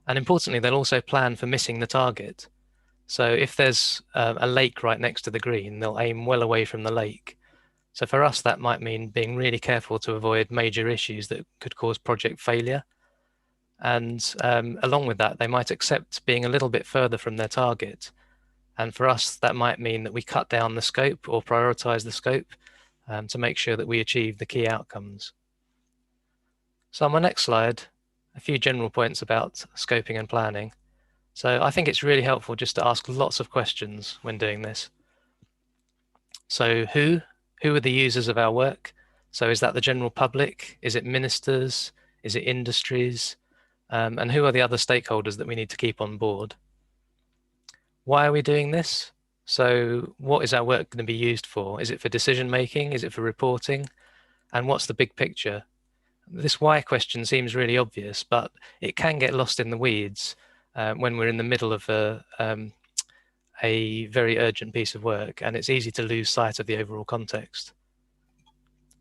Speaker 1: And importantly, they'll also plan for missing the target. So if there's a lake right next to the green, they'll aim well away from the lake. So for us, that might mean being really careful to avoid major issues that could cause project failure. And along with that, they might accept being a little bit further from their target. And for us, that might mean that we cut down the scope or prioritize the scope to make sure that we achieve the key outcomes. So on my next slide, a few general points about scoping and planning. So I think it's really helpful just to ask lots of questions when doing this. So who are the users of our work? So is that the general public? Is it ministers? Is it industries? And who are the other stakeholders that we need to keep on board? Why are we doing this? So what is our work going to be used for? Is it for decision making? Is it for reporting? And what's the big picture? This why question seems really obvious, but it can get lost in the weeds when we're in the middle of a very urgent piece of work, and it's easy to lose sight of the overall context.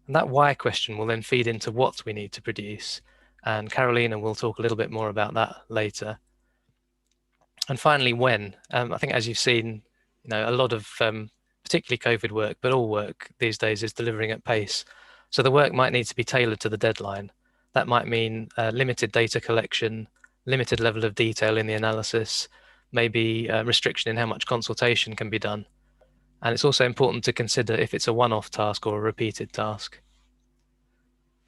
Speaker 1: And that why question will then feed into what we need to produce. And Carolina will talk a little bit more about that later. And finally, when. I think as you've seen, a lot of particularly COVID work, but all work these days is delivering at pace. So the work might need to be tailored to the deadline. That might mean limited data collection, limited level of detail in the analysis, maybe restriction in how much consultation can be done. And it's also important to consider if it's a one-off task or a repeated task.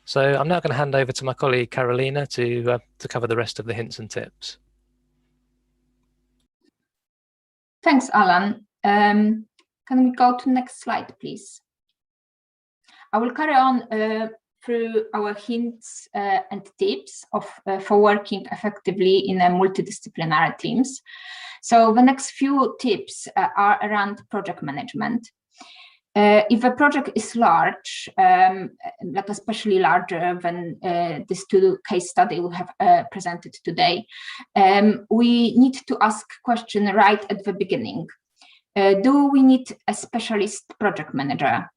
Speaker 1: So I'm now going to hand over to my colleague Carolina to cover the rest of the hints and tips.
Speaker 7: Thanks, Alan. Can we go to next slide, please? I will carry on through our hints and tips for working effectively in multidisciplinary teams. So the next few tips are around project management. If a project is large, like especially larger than this case study we have presented today, we need to ask question right at the beginning. Do we need a specialist project manager?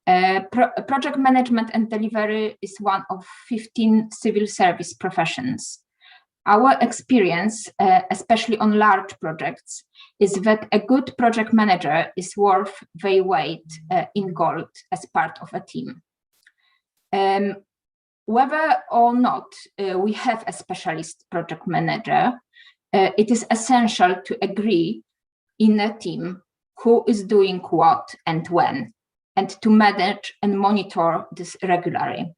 Speaker 7: Project management and delivery is one of 15 civil service professions. Our experience, especially on large projects, is that a good project manager is worth their weight in gold as part of a team. Whether or not we have a specialist project manager, it is essential to agree in a team who is doing what and when, and to manage and monitor this regularly.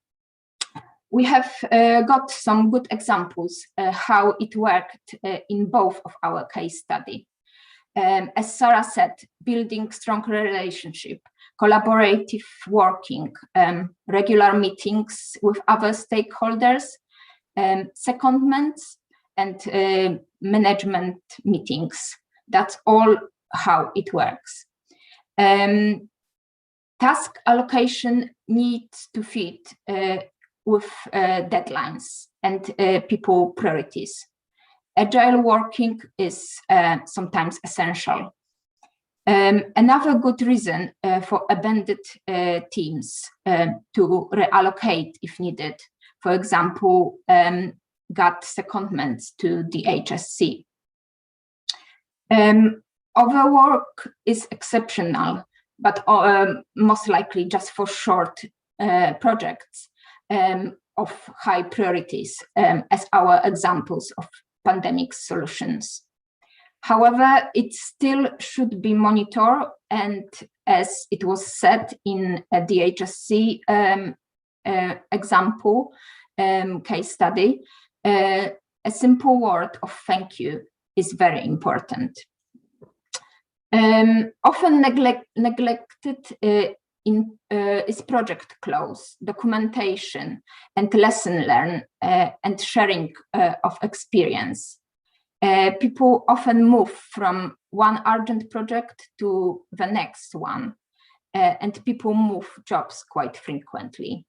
Speaker 7: We have got some good examples how it worked in both of our case study. As Sarah said, building strong relationship, collaborative working, regular meetings with other stakeholders, secondments, and management meetings. That's all how it works. Task allocation needs to fit with deadlines and people priorities. Agile working is sometimes essential. Another good reason for abandoned teams to reallocate if needed, for example, got secondments to the HSC. Overwork is exceptional, but most likely just for short projects of high priorities, as our examples of pandemic solutions. However, it still should be monitored, and as it was said in the HSC example case study, a simple word of thank you is very important. Often neglected is project close, documentation, and lesson learned and sharing of experience. People often move from one urgent project to the next one, and people move jobs quite frequently.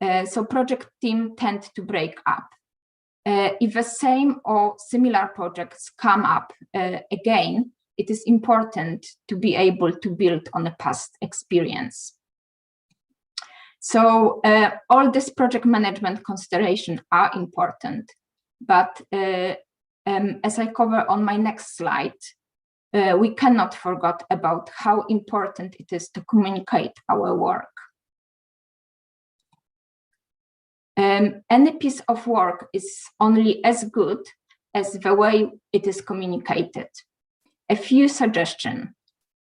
Speaker 7: So project teams tend to break up. If the same or similar projects come up again, it is important to be able to build on a past experience. So all these project management considerations are important, but as I cover on my next slide, we cannot forget about how important it is to communicate our work. Any piece of work is only as good as the way it is communicated. A few suggestions.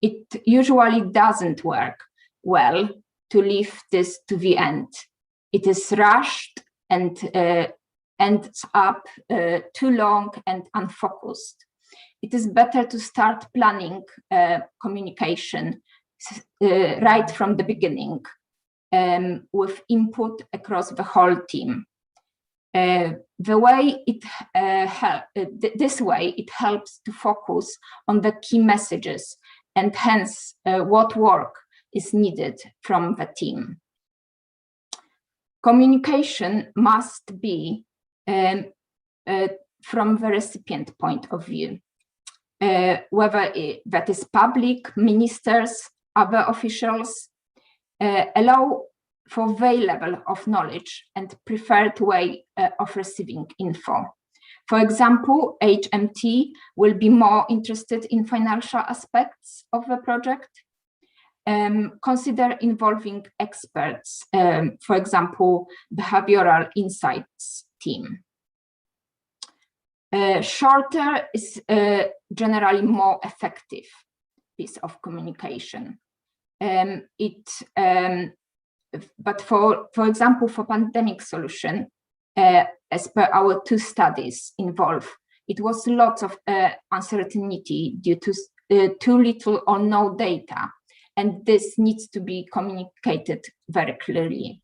Speaker 7: It usually doesn't work well to leave this to the end. It is rushed and ends up too long and unfocused. It is better to start planning communication right from the beginning with input across the whole team. This way it helps to focus on the key messages and hence what work is needed from the team. Communication must be from the recipient point of view, whether that is public, ministers, other officials, allow for their level of knowledge and preferred way of receiving info. For example, HMT will be more interested in financial aspects of the project. Consider involving experts, for example, behavioral insights team. Shorter is generally more effective piece of communication. But for example, for pandemic solution, as per our 2 studies involved, it was lots of uncertainty due to too little or no data, and this needs to be communicated very clearly.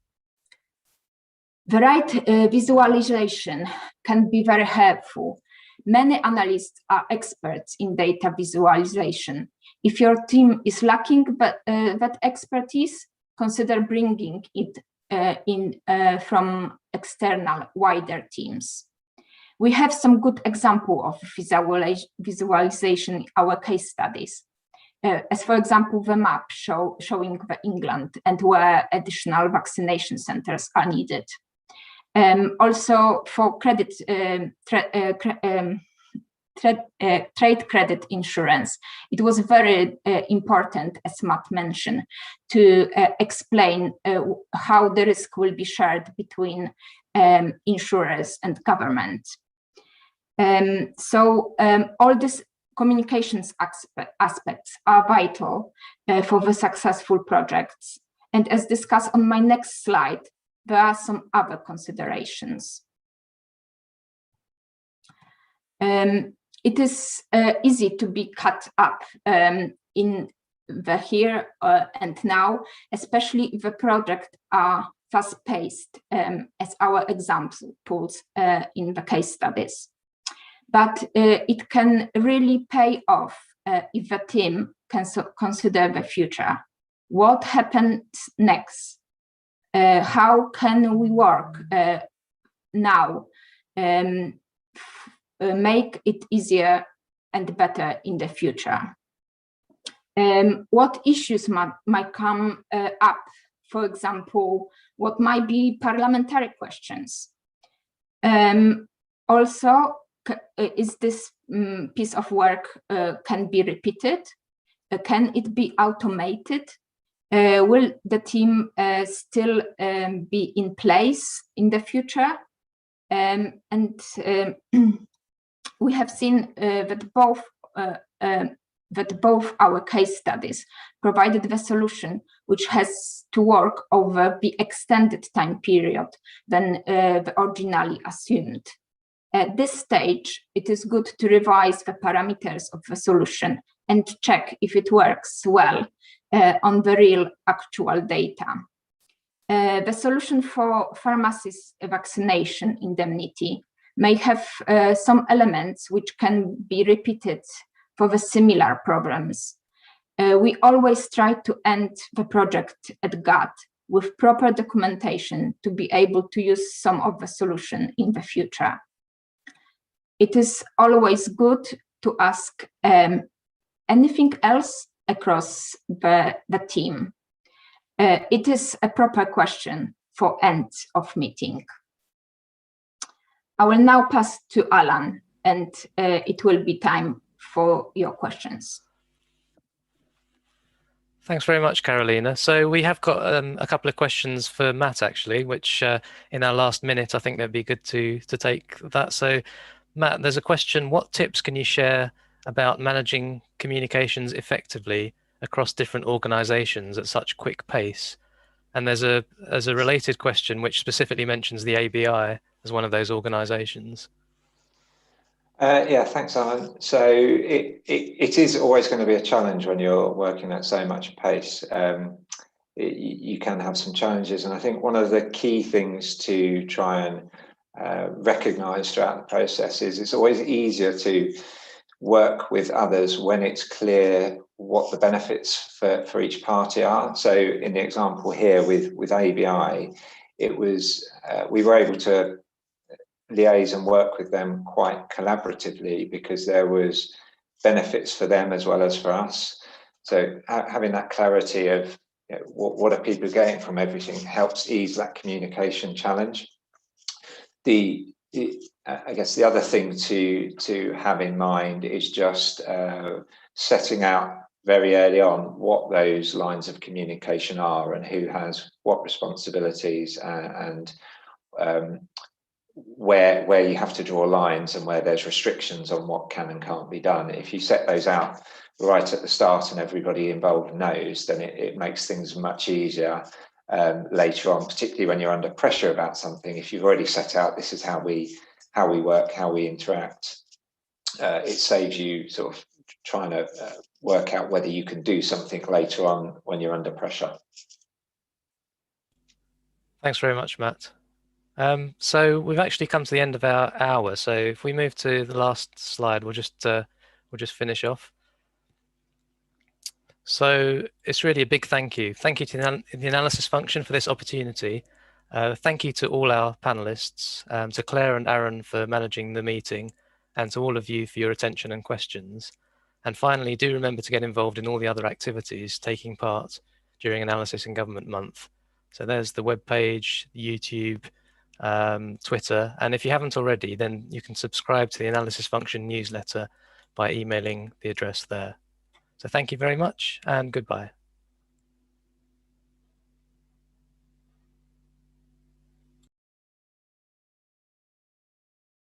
Speaker 7: The right visualization can be very helpful. Many analysts are experts in data visualization. If your team is lacking that expertise, consider bringing it in from external, wider teams. We have some good example of visualization in our case studies. As for example, the map showing the England and where additional vaccination centers are needed. Also for credit, trade credit insurance, it was very important, as Matt mentioned, to explain how the risk will be shared between insurers and government. All these communications aspects are vital for the successful projects. And as discussed on my next slide, there are some other considerations. It is easy to be caught up in the here and now, especially if the projects are fast-paced, as our examples in the case studies. But it can really pay off if the team can consider the future. What happens next? How can we work now, make it easier and better in the future? What issues might come up? For example, what might be parliamentary questions? Also, is this piece of work can be repeated? Can it be automated? Will the team still be in place in the future? We have seen that both our case studies provided the solution which has to work over the extended time period than the originally assumed. At this stage, it is good to revise the parameters of the solution and check if it works well on the real actual data. The solution for pharmacies vaccination indemnity may have some elements which can be repeated for the similar problems. We always try to end the project at GAT with proper documentation to be able to use some of the solution in the future. It is always good to ask anything else across the team. It is a proper question for end of meeting. I will now pass to Alan, and it will be time for your questions.
Speaker 1: Thanks very much, Carolina. So we have got a couple of questions for Matt, actually, which in our last minute, I think that'd be good to take that. So Matt, there's a question: what tips can you share about managing communications effectively across different organizations at such quick pace? And there's a related question which specifically mentions the ABI as one of those organizations.
Speaker 6: Yeah, thanks, Alan. So it is always going to be a challenge when you're working at so much pace. You can have some challenges, and I think one of the key things to try and recognize throughout the process is it's always easier to work with others when it's clear what the benefits for each party are. So in the example here with ABI, it was we were able to liaise and work with them quite collaboratively because there was benefits for them as well as for us. So having that clarity of what are people getting from everything helps ease that communication challenge. I guess the other thing to have in mind is just setting out very early on what those lines of communication are and who has what responsibilities and where you have to draw lines and where there's restrictions on what can and can't be done. If you set those out right at the start and everybody involved knows, then it makes things much easier later on, particularly when you're under pressure about something. If you've already set out this is how we work, how we interact, it saves you sort of trying to work out whether you can do something later on when you're under pressure.
Speaker 1: Thanks very much, Matt. So we've actually come to the end of our hour. So if we move to the last slide, we'll just finish off. So it's really a big thank you. Thank you to the analysis function for this opportunity. Thank you to all our panelists, to Claire and Aaron for managing the meeting, and to all of you for your attention and questions. And finally, do remember to get involved in all the other activities taking part during Analysis in Government Month. So there's the webpage, YouTube, Twitter, and if you haven't already, then you can subscribe to the analysis function newsletter by emailing the address there. So thank you very much and goodbye.